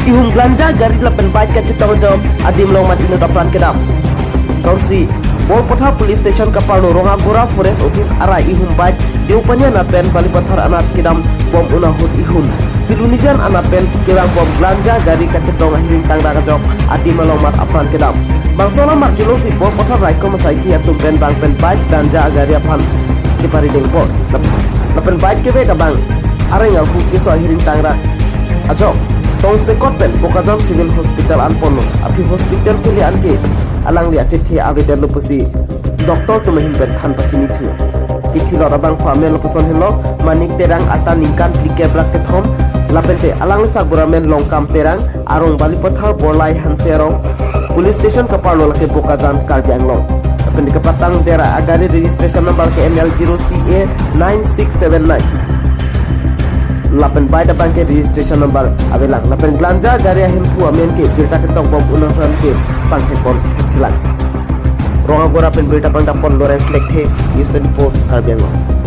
ihum belanja gari lapen baik ke cetang jom adim long mat inu dapran kedam. Sonsi Bolpotha Police Station Kaparno Rongagora Forest Office arai ihum baik diupanya napen Balipathar anak kedam bom unahut ihum. Silunijan anapen kirang bom belanja gari ke cetang hiring tangda kajok adim long mat apran kedam. Bangsola markilo si Bolpotha Raiko Masaiki atum pen bang pen baik belanja gari apan kipari dengpol. Lapen baik kebe kabang arai ngaku kiso hiring tangda ajok. Tong sekotpen Pokajang Civil Hospital anpono api hospital kili anke alang li acethe avedel lupusi doktor tu mahim bet than pachini thu kithi lora bang phamel lopuson hello manik terang ata ningkan plike brak ke thom lapente alang sa buramen longkam terang arong Balipathar Borlai Hanserong Police Station Kaparlo lake Pokajang Karbi Anglong lapente kapatang tera agari registration number ke NL0CA 9679 lapen baida bangke registration number abelang lapen belanja gari hempu amen ke berita ketok bom unahan ke pangke kon thilang Rongagora pen berita pangdapon Lawrence Lekhe News 24 Karbi Anglong.